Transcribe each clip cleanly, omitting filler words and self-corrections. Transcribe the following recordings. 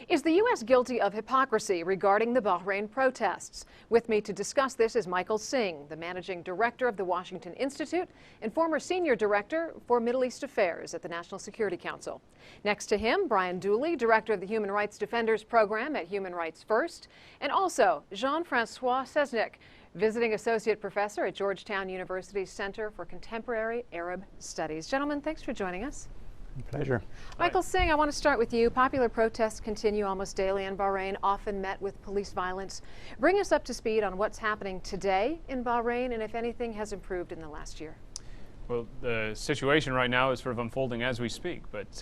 Is the U.S. guilty of hypocrisy regarding the Bahrain protests? With me to discuss this is Michael Singh, the managing director of the Washington Institute and former senior director for Middle East Affairs at the National Security Council. Next to him, Dooley, director of the Human Rights Defenders Program at Human Rights First, and also Jean-Francois Sesnik, visiting associate professor at Georgetown University's Center for Contemporary Arab Studies. Gentlemen, thanks for joining us. Pleasure. Michael Singh, I want to start with you. Popular protests continue almost daily in Bahrain, often met with police violence. Bring us up to speed on what's happening today in Bahrain and if anything has improved in the last year. Well, the situation right now is sort of unfolding as we speak, but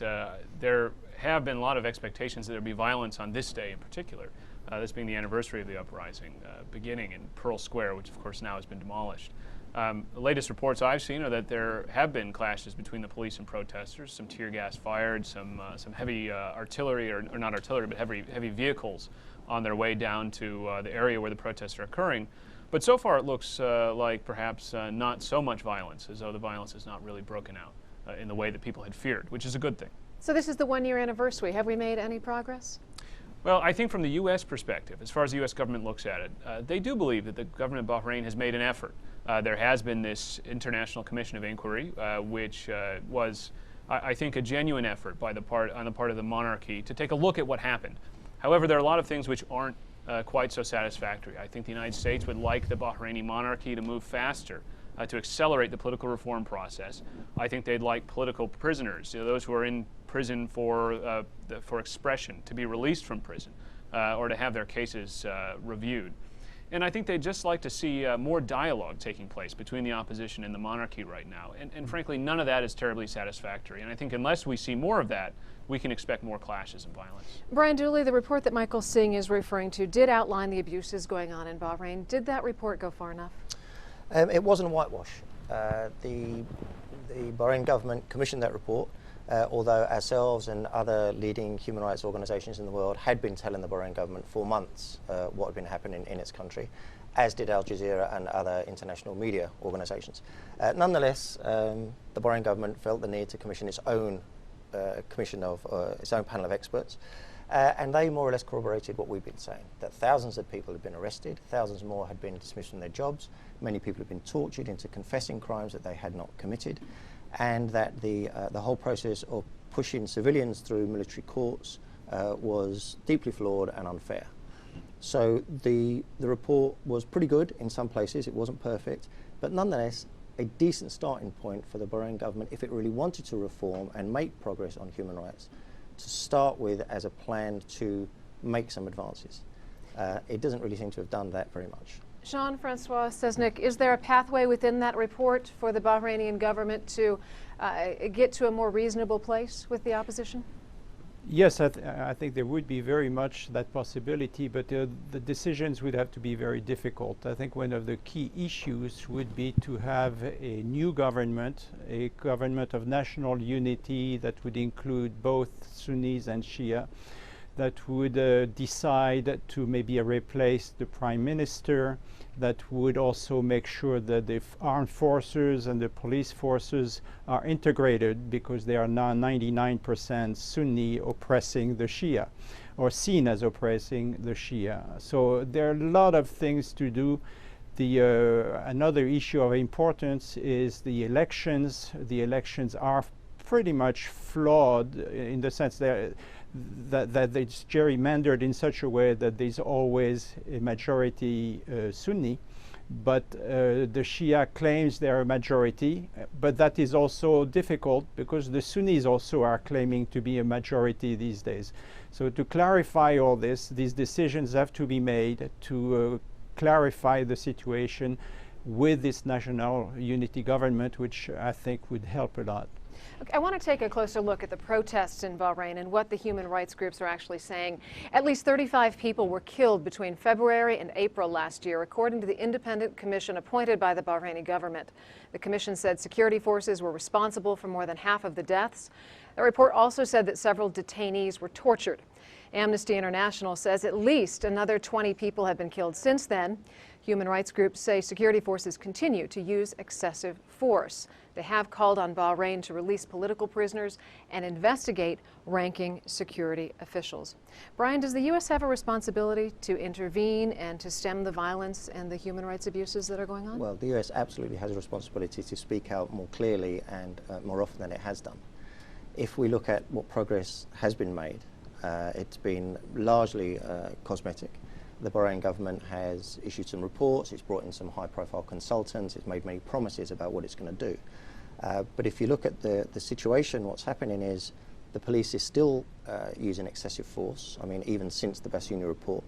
there have been a lot of expectations that there will be violence on this day in particular, this being the anniversary of the uprising, beginning in Pearl Square, which of course now has been demolished. The latest reports I've seen are that there have been clashes between the police and protesters, some tear gas fired, some heavy artillery, or not artillery, but heavy vehicles on their way down to the area where the protests are occurring. But so far it looks like perhaps not so much violence, as though the violence has not really broken out in the way that people had feared, which is a good thing. So this is the one-year anniversary. Have we made any progress? Well, I think from the U.S. perspective, as far as the U.S. government looks at it, they do believe that the government of Bahrain has made an effort. There has been this International Commission of Inquiry, which was, I think, a genuine effort on the part of the monarchy to take a look at what happened. However, there are a lot of things which aren't quite so satisfactory. I think the United States would like the Bahraini monarchy to move faster, to accelerate the political reform process. I think they'd like political prisoners, those who are in prison for expression, to be released from prison or to have their cases reviewed. And I think they'd just like to see more dialogue taking place between the opposition and the monarchy right now. And frankly, none of that is terribly satisfactory. And I think unless we see more of that, we can expect more clashes and violence. Dooley, the report that Michael Singh is referring to did outline the abuses going on in Bahrain. Did that report go far enough? It wasn't a whitewash. The Bahrain government commissioned that report, although ourselves and other leading human rights organisations in the world had been telling the Bahrain government for months what had been happening in its country, as did Al Jazeera and other international media organisations. Nonetheless, the Bahrain government felt the need to commission its own its own panel of experts, and they more or less corroborated what we've been saying, that thousands of people had been arrested, thousands more had been dismissed from their jobs, many people had been tortured into confessing crimes that they had not committed, and that the whole process of pushing civilians through military courts was deeply flawed and unfair. So the report was pretty good in some places. It wasn't perfect, but nonetheless a decent starting point for the Bahrain government, if it really wanted to reform and make progress on human rights, to start with as a plan to make some advances. It doesn't really seem to have done that very much. Jean-Francois Sesnik, is there a pathway within that report for the Bahraini government to get to a more reasonable place with the opposition? Yes, I think there would be very much that possibility, but the decisions would have to be very difficult. I think one of the key issues would be to have a new government, a government of national unity that would include both Sunnis and Shia, that would decide to maybe replace the prime minister, that would also make sure that the armed forces and the police forces are integrated, because they are now 99% Sunni oppressing the Shia, or seen as oppressing the Shia. So there are a lot of things to do. Another issue of importance is the elections. The elections are pretty much flawed in the sense that it's gerrymandered in such a way that there's always a majority Sunni, but the Shia claims they're a majority, but that is also difficult because the Sunnis also are claiming to be a majority these days. So to clarify all this, these decisions have to be made to clarify the situation with this national unity government, which I think would help a lot. Okay, I want to take a closer look at the protests in Bahrain and what the human rights groups are actually saying. At least 35 people were killed between February and April last year, according to the independent commission appointed by the Bahraini government. The commission said security forces were responsible for more than half of the deaths. The report also said that several detainees were tortured. Amnesty International says at least another 20 people have been killed since then. Human rights groups say security forces continue to use excessive force. They have called on Bahrain to release political prisoners and investigate ranking security officials. Brian, does the U.S. have a responsibility to intervene and to stem the violence and the human rights abuses that are going on? Well, the U.S. absolutely has a responsibility to speak out more clearly and more often than it has done. If we look at what progress has been made, it's been largely cosmetic. The Bahrain government has issued some reports, it's brought in some high-profile consultants, it's made many promises about what it's going to do. But if you look at the situation, what's happening is the police is still using excessive force, I mean, even since the Basuni report.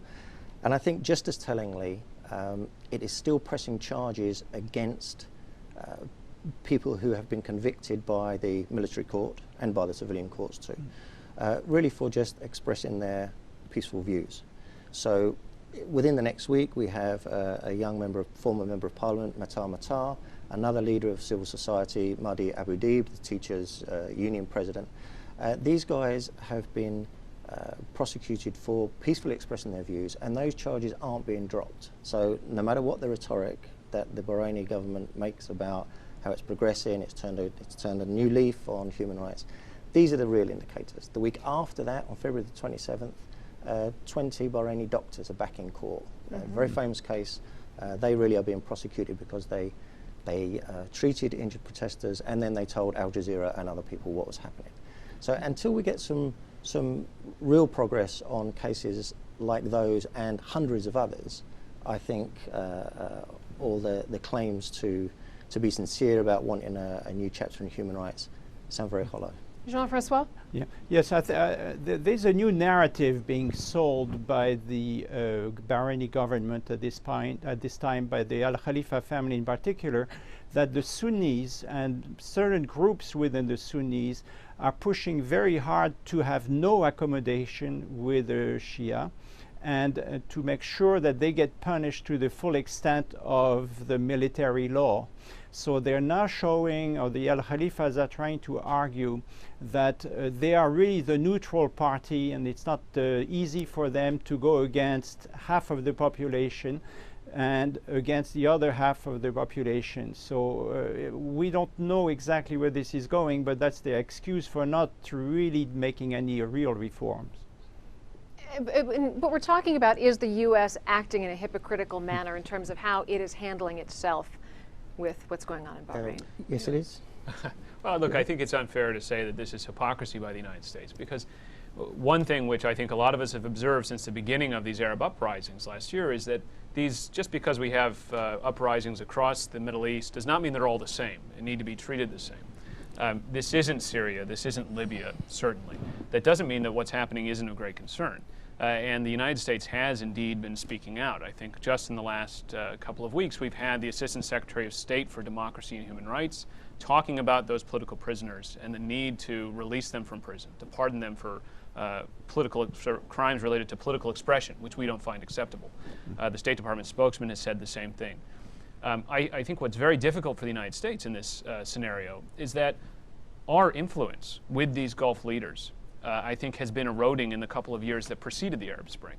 And I think just as tellingly, it is still pressing charges against people who have been convicted by the military court and by the civilian courts too, really for just expressing their peaceful views. So within the next week, we have a former member of parliament, Matar, another leader of civil society, Mahdi Abu Deeb, the teachers' union president. These guys have been prosecuted for peacefully expressing their views, and those charges aren't being dropped. So no matter what the rhetoric that the Bahraini government makes about how it's progressing, it's turned a new leaf on human rights, these are the real indicators. The week after that, on February the 27th, 20 Bahraini doctors are back in court. Very famous case. They really are being prosecuted because they treated injured protesters and then they told Al Jazeera and other people what was happening. So until we get some real progress on cases like those and hundreds of others, I think all the claims to be sincere about wanting a new chapter in human rights sound very hollow. Jean-Francois? Yeah. Yes, there's a new narrative being sold by the Bahraini government at this time by the Al Khalifa family in particular, that the Sunnis and certain groups within the Sunnis are pushing very hard to have no accommodation with the Shia and to make sure that they get punished to the full extent of the military law. So they're now showing, or the Al Khalifas are trying to argue, that they are really the neutral party and it's not easy for them to go against half of the population and against the other half of the population. So we don't know exactly where this is going, but that's the excuse for not really making any real reforms. What we're talking about is the U.S. acting in a hypocritical manner in terms of how it is handling itself with what's going on in Bahrain. Yes, it is. Well, look, I think it's unfair to say that this is hypocrisy by the United States, because one thing which I think a lot of us have observed since the beginning of these Arab uprisings last year is that just because we have uprisings across the Middle East does not mean they're all the same and need to be treated the same. This isn't Syria, this isn't Libya, certainly. That doesn't mean that what's happening isn't of great concern. And the United States has indeed been speaking out. I think just in the last couple of weeks, we've had the Assistant Secretary of State for Democracy and Human Rights talking about those political prisoners and the need to release them from prison, to pardon them for crimes related to political expression, which we don't find acceptable. The State Department spokesman has said the same thing. I think what's very difficult for the United States in this scenario is that our influence with these Gulf leaders I think has been eroding in the couple of years that preceded the Arab Spring.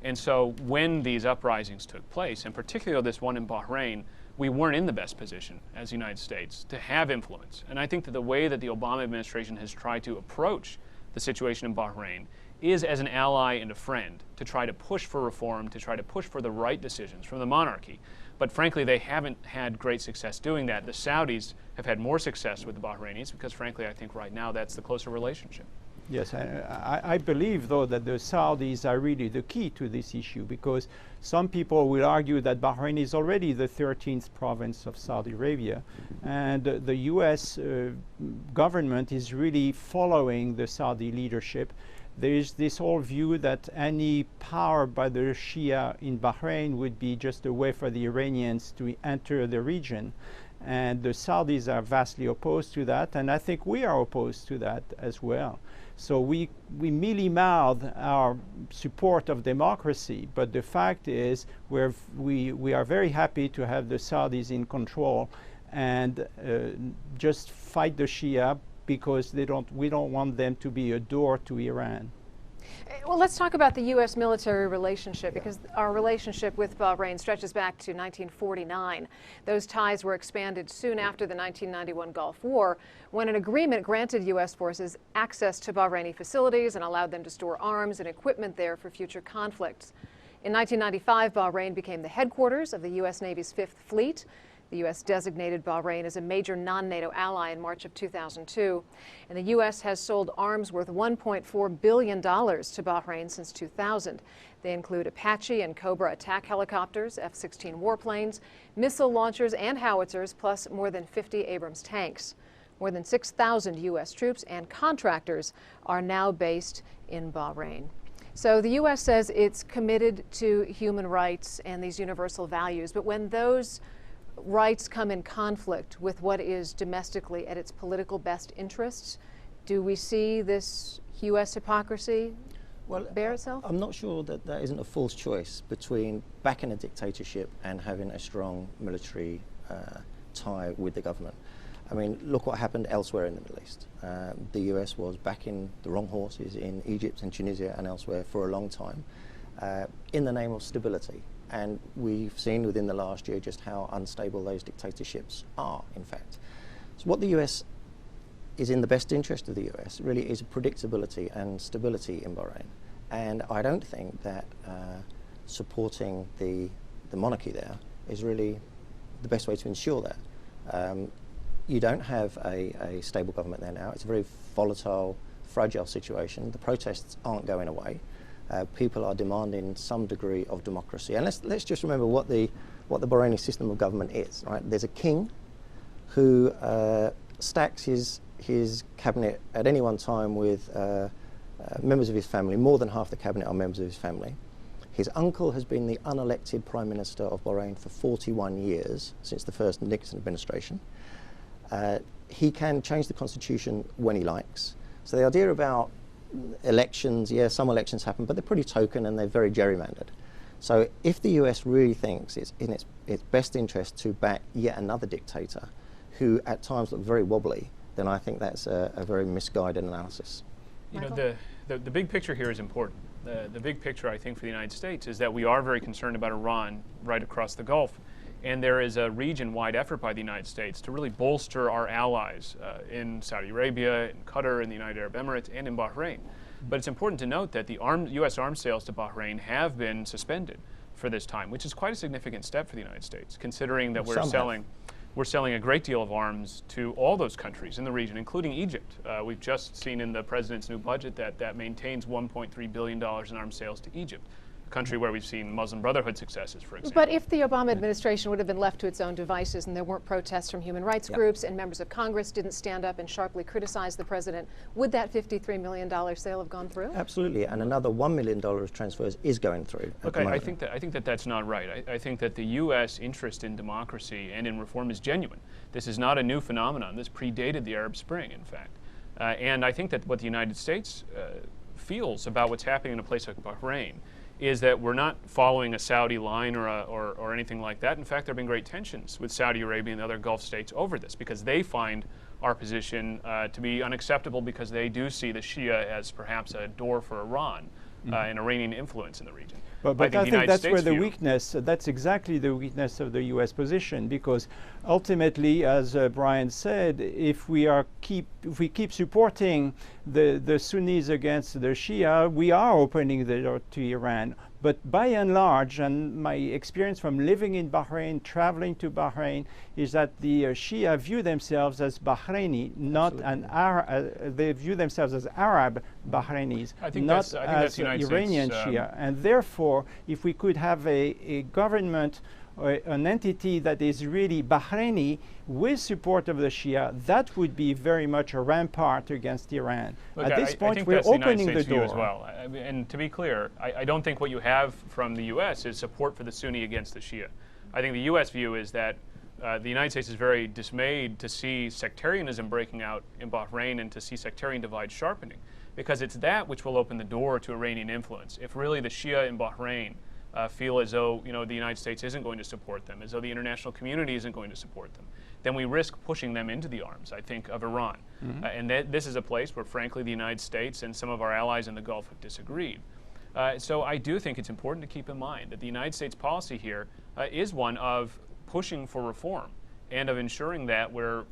And so when these uprisings took place, and particularly this one in Bahrain, we weren't in the best position as the United States to have influence. And I think that the way that the Obama administration has tried to approach the situation in Bahrain is as an ally and a friend to try to push for reform, to try to push for the right decisions from the monarchy. But frankly, they haven't had great success doing that. The Saudis have had more success with the Bahrainis because frankly, I think right now that's the closer relationship. Yes, I believe, though, that the Saudis are really the key to this issue, because some people will argue that Bahrain is already the 13th province of Saudi Arabia, and the U.S. government is really following the Saudi leadership. There is this whole view that any power by the Shia in Bahrain would be just a way for the Iranians to enter the region. And the Saudis are vastly opposed to that, and I think we are opposed to that as well. So we mealy-mouth our support of democracy, but the fact is we are very happy to have the Saudis in control and just fight the Shia because we don't want them to be a door to Iran. Well, let's talk about the U.S. military relationship, because our relationship with Bahrain stretches back to 1949. Those ties were expanded soon after the 1991 Gulf War, when an agreement granted U.S. forces access to Bahraini facilities and allowed them to store arms and equipment there for future conflicts. In 1995, Bahrain became the headquarters of the U.S. Navy's Fifth Fleet. The U.S. designated Bahrain as a major non-NATO ally in March of 2002. And the U.S. has sold arms worth $1.4 billion to Bahrain since 2000. They include Apache and Cobra attack helicopters, F-16 warplanes, missile launchers and howitzers, plus more than 50 Abrams tanks. More than 6,000 U.S. troops and contractors are now based in Bahrain. So the U.S. says it's committed to human rights and these universal values, but when those rights come in conflict with what is domestically at its political best interests, do we see this U.S. hypocrisy bear itself? I'm not sure that that isn't a false choice between backing a dictatorship and having a strong military tie with the government. I mean, look what happened elsewhere in the Middle East. The US was backing the wrong horses in Egypt and Tunisia and elsewhere for a long time in the name of stability. And we've seen within the last year just how unstable those dictatorships are, in fact. So what the US is in the best interest of the US really is predictability and stability in Bahrain. And I don't think that supporting the monarchy there is really the best way to ensure that. You don't have a stable government there now. It's a very volatile, fragile situation. The protests aren't going away. People are demanding some degree of democracy. And let's just remember what the Bahraini system of government is, right? There's a king who stacks his cabinet at any one time with members of his family. More than half the cabinet are members of his family. His uncle has been the unelected Prime Minister of Bahrain for 41 years, since the first Nixon administration. He can change the constitution when he likes. So the idea about elections, yeah, some elections happen, but they're pretty token and they're very gerrymandered. So if the US really thinks it's in its best interest to back yet another dictator who at times look very wobbly, then I think that's a very misguided analysis. You know, the big picture here is important. The big picture, I think, for the United States is that we are very concerned about Iran right across the Gulf. And there is a region-wide effort by the United States to really bolster our allies in Saudi Arabia, in Qatar, in the United Arab Emirates, and in Bahrain. But it's important to note that the U.S. arms sales to Bahrain have been suspended for this time, which is quite a significant step for the United States, considering that we're selling a great deal of arms to all those countries in the region, including Egypt. We've just seen in the president's new budget that maintains $1.3 billion in arms sales to Egypt, country where we've seen Muslim Brotherhood successes, for example. But if the Obama administration would have been left to its own devices and there weren't protests from human rights groups and members of Congress didn't stand up and sharply criticize the president, would that $53 million sale have gone through? Absolutely, and another $1 million of transfers is going through. Look, I think that that's not right. I think that the U.S. interest in democracy and in reform is genuine. This is not a new phenomenon. This predated the Arab Spring, in fact. And I think that what the United States feels about what's happening in a place like Bahrain is that we're not following a Saudi line or anything like that. In fact, there have been great tensions with Saudi Arabia and other Gulf states over this because they find our position to be unacceptable because they do see the Shia as perhaps a door for Iran and Iranian influence in the region. But I think that's where the weakness, that's exactly the weakness of the U.S. position, because ultimately, as Brian said, if we keep supporting the Sunnis against the Shia, we are opening the door to Iran. But by and large, and my experience from living in Bahrain, traveling to Bahrain, is that the Shia view themselves as Bahraini, not an Arab. They view themselves as Arab Bahrainis, not as Iranian Shia. And therefore, if we could have a government or an entity that is really Bahraini with support of the Shia, that would be very much a rampart against Iran. Look, at this point, we're opening the door. As well. And to be clear, I don't think what you have from the U.S. is support for the Sunni against the Shia. I think the U.S. view is that the United States is very dismayed to see sectarianism breaking out in Bahrain and to see sectarian divide sharpening, because it's that which will open the door to Iranian influence. If really the Shia in Bahrain feel as though the United States isn't going to support them, as though the international community isn't going to support them, then we risk pushing them into the arms, I think, of Iran. And this is a place where, frankly, the United States and some of our allies in the Gulf have disagreed. So I do think it's important to keep in mind that the United States policy here is one of pushing for reform and of ensuring that we're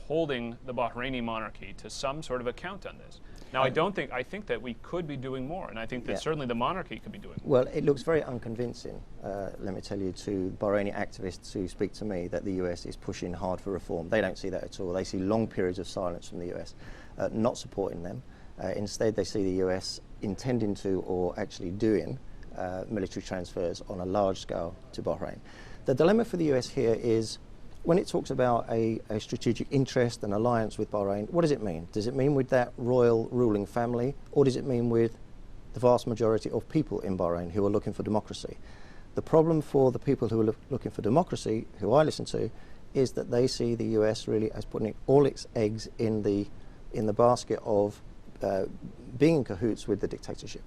holding the Bahraini monarchy to some sort of account on this. Now, I think that we could be doing more, and I think that certainly the monarchy could be doing more. Well, it looks very unconvincing, let me tell you, to Bahraini activists who speak to me that the US is pushing hard for reform. They don't see that at all. They see long periods of silence from the US, not supporting them. Instead, they see the US intending to, or actually doing, military transfers on a large scale to Bahrain. The dilemma for the US here is, when it talks about a strategic interest and alliance with Bahrain, what does it mean? Does it mean with that royal ruling family, or does it mean with the vast majority of people in Bahrain who are looking for democracy? The problem for the people who are looking for democracy, who I listen to, is that they see the US really as putting all its eggs in the basket of being in cahoots with the dictatorship.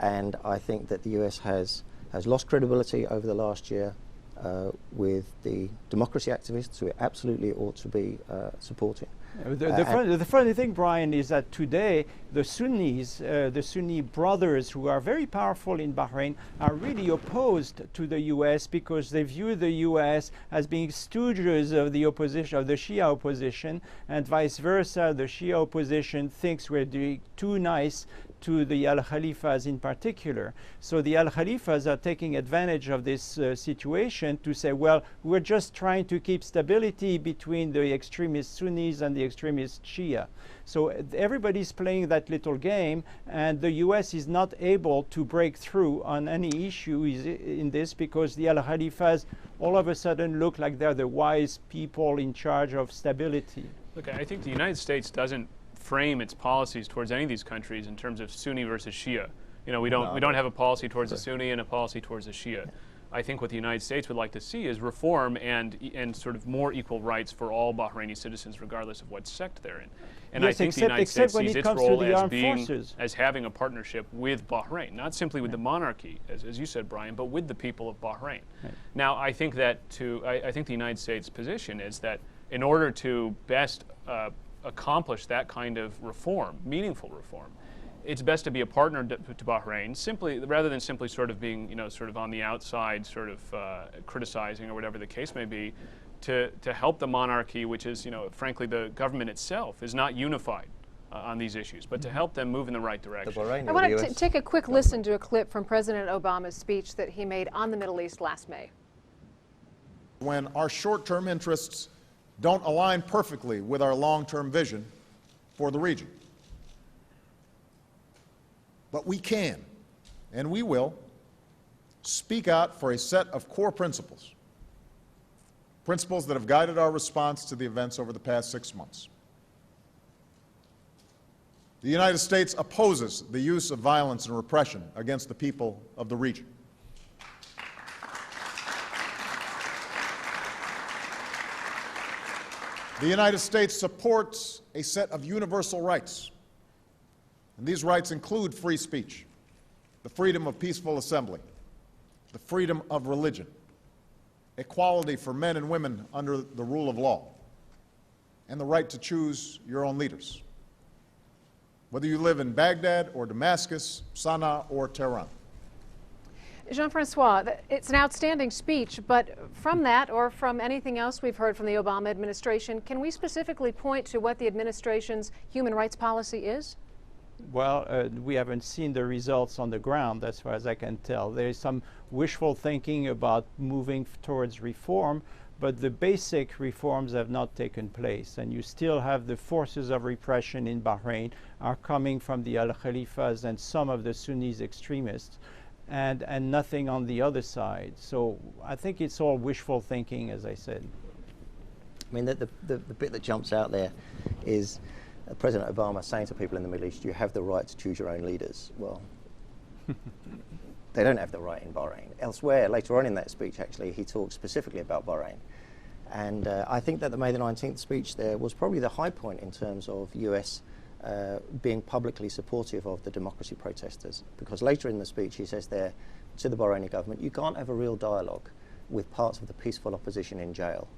And I think that the US has lost credibility over the last year with the democracy activists who it absolutely ought to be supporting. The funny thing, Brian, is that today the Sunnis, the Sunni brothers who are very powerful in Bahrain, are really opposed to the U.S. because they view the U.S. as being stooges of the opposition, of the Shia opposition, and vice versa. The Shia opposition thinks we're doing too nice to the Al-Khalifas in particular. So the Al-Khalifas are taking advantage of this situation to say, well, we're just trying to keep stability between the extremist Sunnis and the extremist Shia. So everybody's playing that little game, and the US is not able to break through on any issue in this because the Al-Khalifas all of a sudden look like they're the wise people in charge of stability. Look, I think the United States doesn't frame its policies towards any of these countries in terms of Sunni versus Shia. We don't have a policy towards the Sunni and a policy towards the Shia. I think what the United States would like to see is reform and sort of more equal rights for all Bahraini citizens, regardless of what sect they're in. And yes, I think the United States sees its role as having a partnership with Bahrain, not simply with the monarchy, as you said, Brian, but with the people of Bahrain. Right. Now, I think that I think the United States' position is that in order to best accomplish that kind of reform, meaningful reform, it's best to be a partner to Bahrain, rather than simply sort of being, sort of on the outside, sort of criticizing or whatever the case may be, to help the monarchy, which is, frankly, the government itself is not unified on these issues, but to help them move in the right direction. I want to take a quick listen to a clip from President Obama's speech that he made on the Middle East last May. When our short-term interests don't align perfectly with our long-term vision for the region. But we can, and we will, speak out for a set of core principles that have guided our response to the events over the past 6 months. The United States opposes the use of violence and repression against the people of the region. The United States supports a set of universal rights, and these rights include free speech, the freedom of peaceful assembly, the freedom of religion, equality for men and women under the rule of law, and the right to choose your own leaders, whether you live in Baghdad or Damascus, Sana'a or Tehran. Jean-Francois, it's an outstanding speech, but from that or from anything else we've heard from the Obama administration, can we specifically point to what the administration's human rights policy is? Well, we haven't seen the results on the ground, as far as I can tell. There is some wishful thinking about moving towards reform, but the basic reforms have not taken place. And you still have the forces of repression in Bahrain are coming from the Al-Khalifas and some of the Sunnis extremists, and nothing on the other side. So I think it's all wishful thinking, as I said. I mean, the bit that jumps out there is President Obama saying to people in the Middle East, you have the right to choose your own leaders. Well, they don't have the right in Bahrain. Elsewhere, later on in that speech, actually, he talks specifically about Bahrain. And I think that the May the 19th speech there was probably the high point in terms of US being publicly supportive of the democracy protesters. Because later in the speech, he says there, to the Bahraini government, you can't have a real dialogue with parts of the peaceful opposition in jail.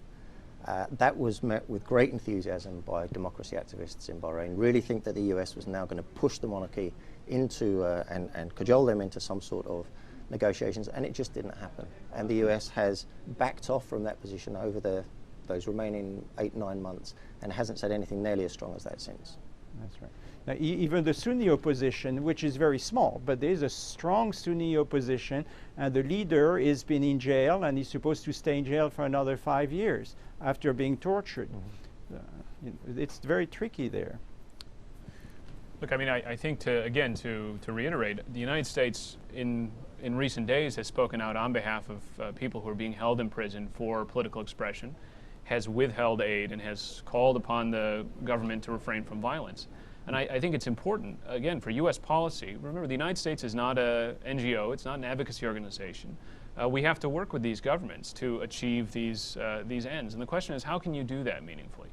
That was met with great enthusiasm by democracy activists in Bahrain. Really think that the US was now going to push the monarchy into and cajole them into some sort of negotiations, and it just didn't happen. And the US has backed off from that position over those remaining 8-9 months and hasn't said anything nearly as strong as that since. That's right. Now, even the Sunni opposition, which is very small, but there is a strong Sunni opposition, and the leader has been in jail, and he's supposed to stay in jail for another 5 years after being tortured. It's very tricky there. Look, I mean, I think to reiterate, the United States in recent days has spoken out on behalf of people who are being held in prison for political expression, has withheld aid, and has called upon the government to refrain from violence. And I think it's important, again, for U.S. policy. Remember, the United States is not an NGO, it's not an advocacy organization. We have to work with these governments to achieve these ends. And the question is, how can you do that meaningfully?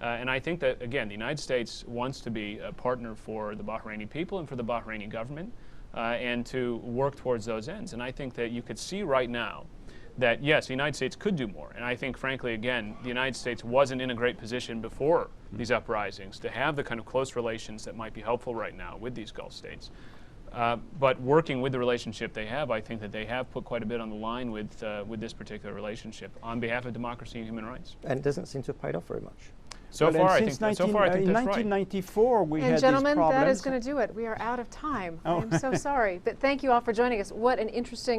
And I think that, again, the United States wants to be a partner for the Bahraini people and for the Bahraini government, and to work towards those ends. And I think that you could see right now that, yes, the United States could do more. And I think, frankly, again, the United States wasn't in a great position before these uprisings to have the kind of close relations that might be helpful right now with these Gulf states. But working with the relationship they have, I think that they have put quite a bit on the line with this particular relationship on behalf of democracy and human rights. And it doesn't seem to have paid off very much. So far, I think in that's right. 1994, we had And these gentlemen, problems. that is going to do it. We are out of time. I am so sorry. But thank you all for joining us. What an interesting